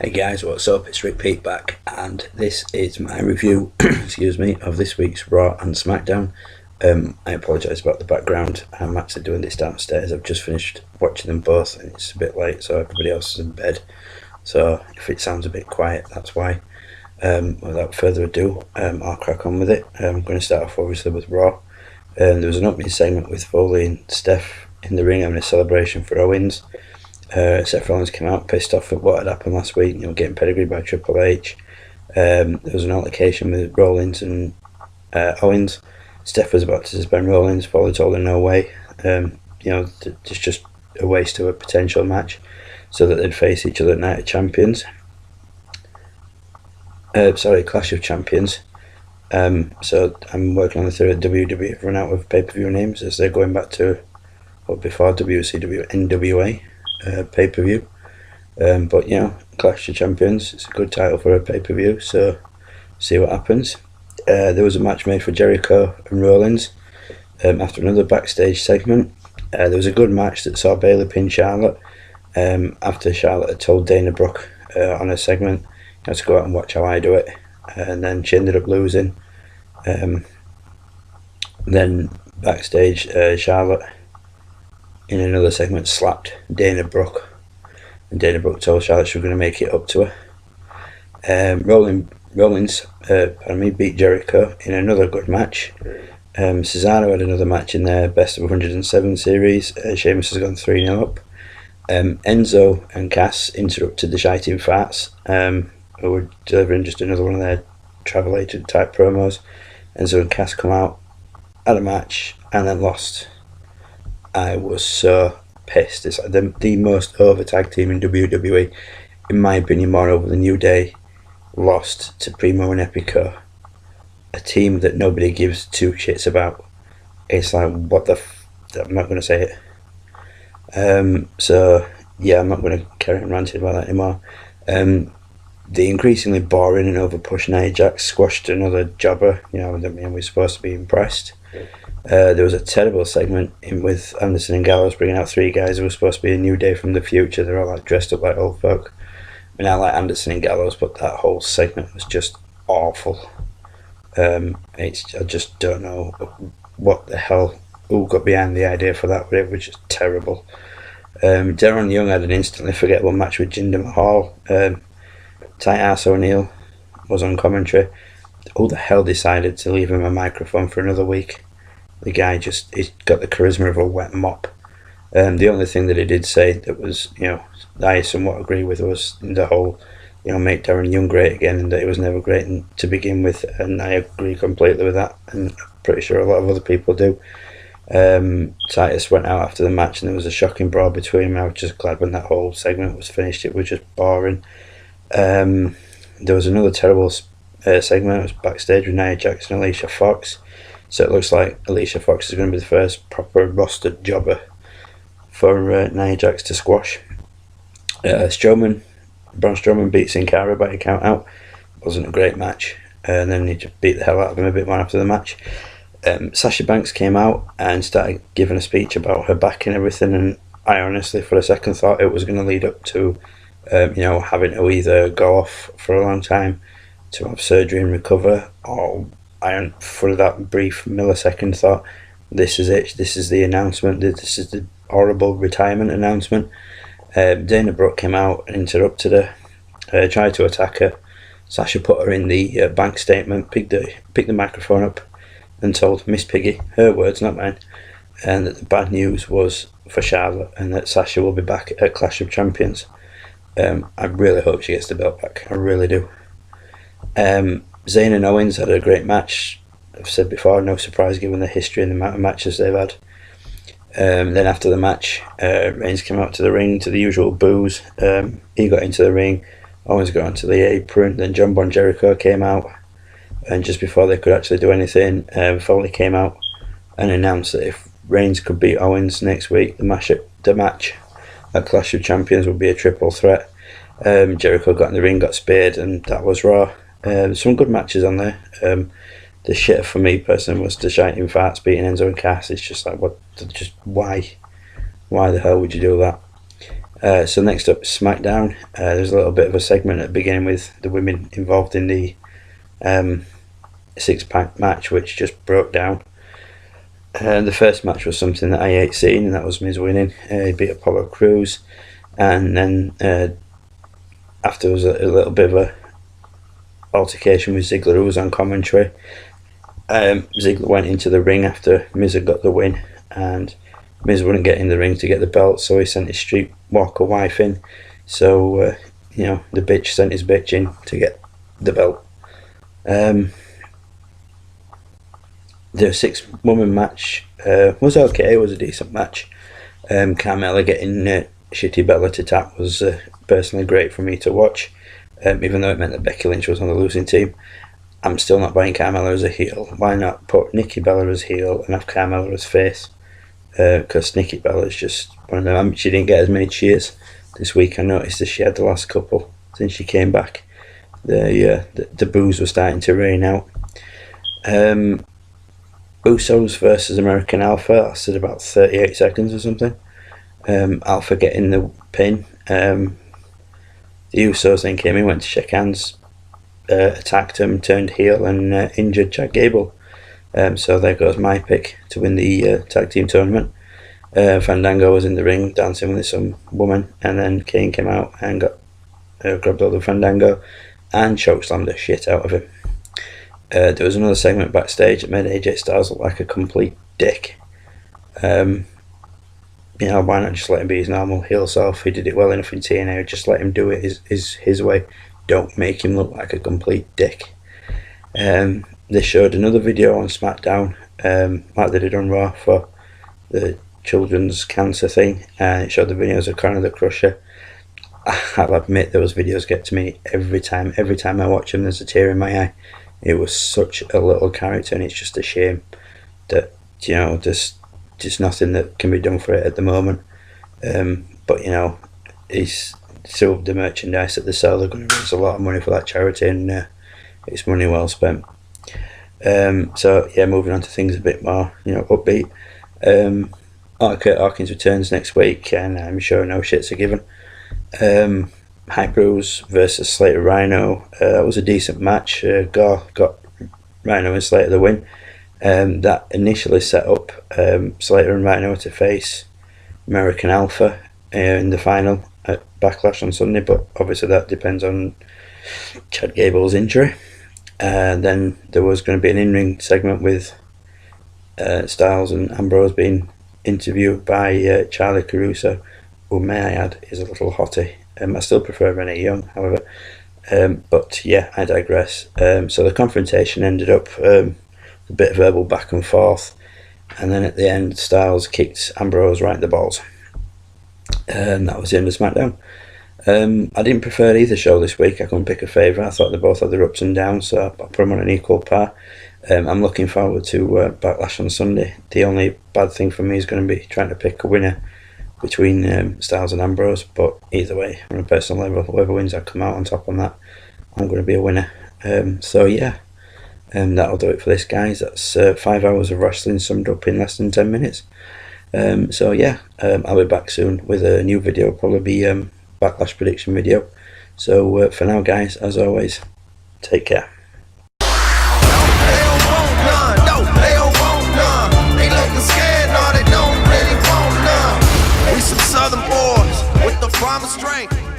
Hey guys, what's up? It's Rick Pete back, and this is my review, excuse me, of this week's Raw and Smackdown. I apologise about the background. I'm actually doing this downstairs. I've just finished watching them both, and it's a bit late, so everybody else is in bed. So if it sounds a bit quiet, that's why. Without further ado, I'll crack on with it. I'm going to start off obviously with Raw. There was an opening segment with Foley and Steph in the ring having a celebration for Owens. Seth Rollins came out pissed off at what had happened last week, getting pedigreed by Triple H. There was an altercation with Rollins and Owens. Steph was about to suspend Rollins. Foley told her no way. It's just a waste of a potential match so that they'd face each other at Night of Champions. Clash of Champions. So I'm working on the theory that WWE have run out of pay-per-view names as they're going back to before WCW NWA. Pay-per-view, but Clash of Champions, it's a good title for a pay-per-view, so see what happens. There was a match made for Jericho and Rollins after another backstage segment. There was a good match that saw Bayley pin Charlotte after Charlotte had told Dana Brooke on a segment, you have to go out and watch how I do it, and then she ended up losing. Then backstage, Charlotte in another segment slapped Dana Brooke, and Dana Brooke told Charlotte she was going to make it up to her. Rollins beat Jericho in another good match. Cesaro had another match in their best of 107 series. Sheamus has gone 3-0 up. Enzo and Cass interrupted the shiting farts, who were delivering just another one of their travel agent type promos. Enzo and Cass come out, had a match, and then lost. I was so pissed. It's like the most over tag team in WWE, in my opinion, more over than New Day, lost to Primo and Epico, a team that nobody gives two shits about. It's like, what the I'm not going to say it. I'm not going to carry on ranting about that anymore. The increasingly boring and over-pushed Nia Jax squashed another jobber. We're supposed to be impressed. There was a terrible segment with Anderson and Gallows bringing out three guys who were supposed to be a New Day from the future. They're all dressed up like old folk. I like Anderson and Gallows, but that whole segment was just awful. I just don't know what the hell, who got behind the idea for that, but it was just terrible. Deron Young had an instantly forgettable match with Jinder Mahal. Titus O'Neil was on commentary. Who the hell decided to leave him a microphone for another week? The guy he's got the charisma of a wet mop. The only thing that he did say that was, that I somewhat agree with was the whole, make Darren Young great again, and that he was never great to begin with, and I agree completely with that, and I'm pretty sure a lot of other people do. Titus went out after the match, and there was a shocking brawl between them. I was just glad when that whole segment was finished. It was just boring. There was another terrible segment. It was backstage with Nia Jax and Alicia Fox. So it looks like Alicia Fox is going to be the first proper rostered jobber for Nia Jax to squash. Braun Strowman beat Sin Cara by a count out. Wasn't a great match. And then he just beat the hell out of him a bit more after the match. Sasha Banks came out and started giving a speech about her back and everything. And I honestly, for a second, thought it was going to lead up to, having to either go off for a long time to have surgery and recover, or for that brief millisecond thought, this is it, this is the announcement, this is the horrible retirement announcement. Dana Brooke came out and interrupted her, tried to attack her. Sasha put her in the bank statement, picked the microphone up and told Miss Piggy, her words, not mine, and that the bad news was for Charlotte and that Sasha will be back at Clash of Champions. I really hope she gets the belt back, I really do. Zayn and Owens had a great match. I've said before, no surprise given the history and the amount of matches they've had. Then after the match, Reigns came out to the ring to the usual boos. He got into the ring, Owens got onto the apron, then John Bon Jericho came out, and just before they could actually do anything, Foley came out and announced that if Reigns could beat Owens next week, the match at Clash of Champions would be a triple threat. Jericho got in the ring, got speared, and that was Raw. Some good matches on there. The shit for me personally was the shiting farts beating Enzo and Cass. It's just like, why the hell would you do that? So next up, SmackDown. There's a little bit of a segment at the beginning with the women involved in the six-pack match, which just broke down. The first match was something that I hate seeing, and that was Miz winning. He beat Apollo Crews, and then after there was a little bit of a altercation with Ziggler, who was on commentary. Ziggler went into the ring after Miz had got the win, and Miz wouldn't get in the ring to get the belt, so he sent his streetwalker wife in. So the bitch sent his bitch in to get the belt. The 6-woman match was okay. It was a decent match. Carmella getting Shitty Bella to tap was personally great for me to watch, even though it meant that Becky Lynch was on the losing team. I'm still not buying Carmella as a heel. Why not put Nikki Bella as heel and have Carmella as face? Because Nikki Bella is just one of them. She didn't get as many cheers this week. I noticed as she had the last couple since she came back. The boos were starting to rain out. Usos versus American Alpha lasted about 38 seconds or something. Alpha getting the pin. The Usos then came in, went to shake hands, attacked him, turned heel, and injured Chad Gable. So there goes my pick to win the tag team tournament. Fandango was in the ring dancing with some woman, and then Kane came out and grabbed hold of Fandango and chokeslammed the shit out of him. There was another segment backstage that made AJ Styles look like a complete dick. Why not just let him be his normal heel self? He did it well enough in TNA. Just let him do it his way. Don't make him look like a complete dick. They showed another video on SmackDown, like they did on Raw for the children's cancer thing, and it showed the videos of Conor the Crusher. I'll admit those videos get to me every time. Every time I watch them, there's a tear in my eye. It was such a little character, and it's just a shame that there's just nothing that can be done for it at the moment. But he's still the merchandise that they sell. They're going to raise a lot of money for that charity, and it's money well spent. Moving on to things a bit more upbeat. Kurt Hawkins returns next week, and I'm sure no shits are given. Hype Bros versus Slater Rhino. That was a decent match. Gore got Rhino and Slater the win. That initially set up Slater and Rhino to face American Alpha in the final at Backlash on Sunday, but obviously that depends on Chad Gable's injury. Then there was going to be an in-ring segment with Styles and Ambrose being interviewed by Charlie Caruso, who, may I add, is a little hottie. I still prefer Renee Young, however. But yeah, I digress. So the confrontation ended up a bit of verbal back and forth, and then at the end, Styles kicked Ambrose right in the balls. And that was the end of SmackDown. I didn't prefer either show this week. I couldn't pick a favourite. I thought they both had their ups and downs, so I put them on an equal par. I'm looking forward to Backlash on Sunday. The only bad thing for me is going to be trying to pick a winner between Styles and Ambrose, but either way, on a personal level, whoever wins, I'll come out on top on that. I'm going to be a winner. That'll do it for this, guys. That's 5 hours of wrestling summed up in less than 10 minutes. I'll be back soon with a new video, probably be Backlash prediction video. So for now, guys, as always, take care. Southern boys with the promised strength.